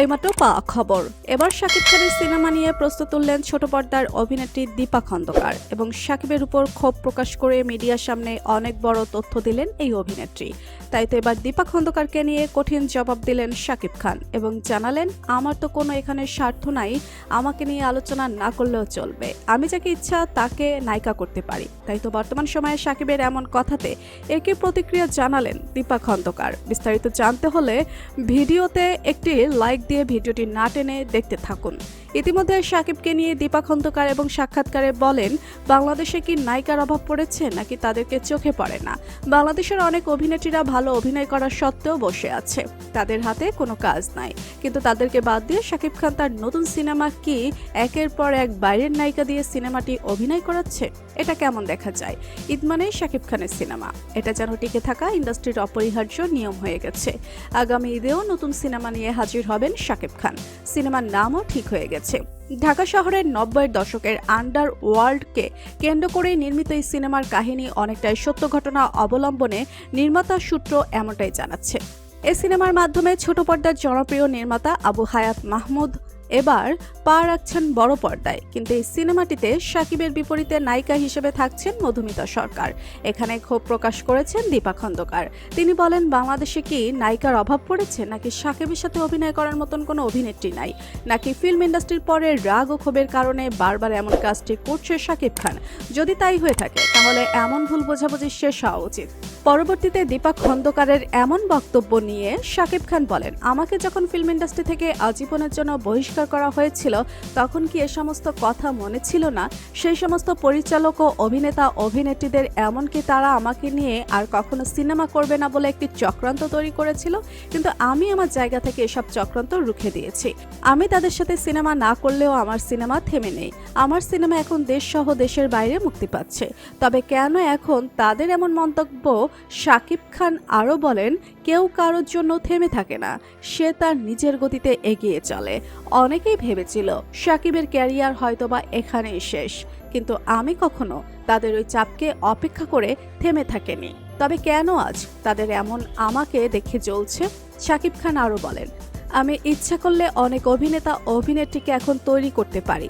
এইমাত্র পাওয়া খবর, এবার শাকিব খানের সিনেমা নিয়ে প্রশ্ন তুললেন ছোট পর্দার অভিনেত্রী দীপা খন্দকার এবং শাকিবের উপর ক্ষোভ প্রকাশ করে মিডিয়ার সামনে অনেক বড় তথ্য দিলেন এই অভিনেত্রী। তাই তো এবার দীপা খন্দকারকে নিয়ে কঠিন জবাব দিলেন শাকিব খান এবং জানালেন, আমার তো কোনো এখানে স্বার্থ নাই, আমাকে নিয়ে আলোচনা না করলেও চলবে, আমি যাকে ইচ্ছা তাকে নায়িকা করতে পারি। তাই তো বর্তমান সময়ে শাকিবের এমন কথাতে একই প্রতিক্রিয়া জানালেন দীপা খন্দকার। বিস্তারিত জানতে হলে ভিডিওতে একটি লাইক দিয়ে ভিডিওটি না টেনে দেখতে থাকুন। ইতিমধ্যে শাকিবকে নিয়ে দীপা খন্দকার এবং সাক্ষাৎকারে বলেন, বাংলাদেশে কি নায়িকার অভাব পড়েছে নাকি তাদেরকে চোখে পড়ে না? বাংলাদেশের অনেক অভিনেত্রীরা ভালো অভিনয় করার সত্ত্বেও বসে আছে, তাদের হাতে কোনো কাজ নাই, কিন্তু তাদেরকে বাদ দিয়ে শাকিব খান তার নতুন সিনেমা কি একের পর এক বাইরের নায়িকা দিয়ে সিনেমাটি অভিনয় করাচ্ছে? এটা কেমন দেখা যায়? ঈদ মানেই শাকিব খানের সিনেমা, এটা যেন টিকে থাকা ইন্ডাস্ট্রির অপরিহার্য নিয়ম হয়ে গেছে। আগামী ঈদেও নতুন সিনেমা নিয়ে হাজির হবেন শাকিব খান, সিনেমার নামও ঠিক হয়ে গেছে। ঢাকা শহরের 90-এর দশকের আন্ডার ওয়ার্ল্ডকে কেন্দ্র করে নির্মিত এই সিনেমার কাহিনী অনেকটাই সত্য ঘটনা অবলম্বনে নির্মাতা সূত্র এমনটাই জানাচ্ছে। এই সিনেমার মাধ্যমে ছোট পর্দার জনপ্রিয় নির্মাতা আবু হায়াত মাহমুদ এবার পা রাখছেন বড় পর্দায়, কিন্তু এই সিনেমাটিতে শাকিবের বিপরীতে নায়িকা হিসেবে থাকছেন মধুমিতা সরকার। এখানে ক্ষোভ প্রকাশ করেছেন দীপা খন্দকার। তিনি বলেন, বাংলাদেশে কি নায়িকার অভাব পড়েছে নাকি শাকিবের সাথে অভিনয় করার মতন কোনো অভিনেত্রী নাই, নাকি ফিল্ম ইন্ডাস্ট্রির পরে রাগ ও ক্ষোভের কারণে বারবার এমন কাজটি করছে শাকিব খান? যদি তাই হয়ে থাকে তাহলে এমন ভুল বোঝাবুঝি শেষ হওয়া উচিত। পরবর্তীতে দীপা খন্দকারের এমন বক্তব্য নিয়ে শাকিব খান বলেন, আমাকে যখন ফিল্ম ইন্ডাস্ট্রি থেকে আজীবনের জন্য বহিষ্কার করা হয়েছিল তখন কি এ সমস্ত কথা মনে ছিল না? সেই সমস্ত পরিচালক ও অভিনেত্রীদের এমনকি তারা আমাকে নিয়ে আর কখনো সিনেমা করবে না বলে একটি চক্রান্ত তৈরি করেছিল, কিন্তু আমি আমার জায়গা থেকে এসব চক্রান্ত রুখে দিয়েছি। আমি তাদের সাথে সিনেমা না করলেও আমার সিনেমা থেমে নেই, আমার সিনেমা এখন দেশ সহ দেশের বাইরে মুক্তি পাচ্ছে। তবে কেন এখন তাদের এমন মন্তব্য? শাকিব খান আরও বলেন, কেউ কারোর জন্য থেমে থাকে না, সে তার নিজের গতিতে এগিয়ে চলে। অনেকেই ভেবেছিল শাকিবের ক্যারিয়ার হয়তোবা এখানেই শেষ, কিন্তু আমি কখনো তাদের ওই চাপকে অপেক্ষা করে থেমে থাকেনি। তবে কেন আজ তাদের এমন আমাকে দেখে জ্বলছে? শাকিব খান আরও বলেন, আমি ইচ্ছা করলে অনেক অভিনেত্রীকে এখন তৈরি করতে পারি,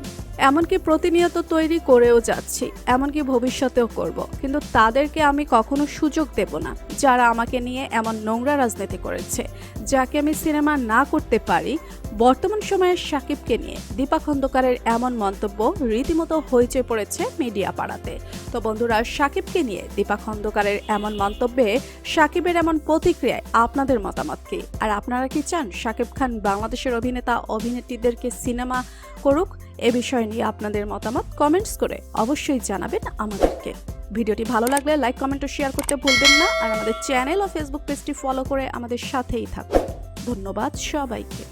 এমনকি প্রতিনিয়ত তৈরি করেও যাচ্ছি, এমনকি ভবিষ্যতেও করব, কিন্তু তাদেরকে আমি কখনো সুযোগ দেব না যারা আমাকে নিয়ে এমন নোংরা রাজনীতি করেছে, যাকে আমি সিনেমা না করতে পারি। বর্তমান সময়ে শাকিবকে নিয়ে দীপা খন্দকারের এমন মন্তব্য রীতিমতো হইচই পড়েছে মিডিয়া পাড়াতে। তো বন্ধুরা, শাকিবকে নিয়ে দীপা খন্দকারের এমন মন্তব্যে শাকিবের এমন প্রতিক্রিয়ায় আপনাদের মতামত কি? আর আপনারা কি চান শাকিব খান বাংলাদেশের অভিনেত্রীদেরকে সিনেমা করুক? এ বিষয় নিয়ে আপনাদের মতামত কমেন্টস করে অবশ্যই জানাবেন আমাদেরকে। ভিডিওটি ভালো লাগলে লাইক, কমেন্ট ও শেয়ার করতে ভুলবেন না। আর আমাদের চ্যানেল ও ফেসবুক পেজটি ফলো করে আমাদের সাথেই থাকুন। ধন্যবাদ সবাইকে।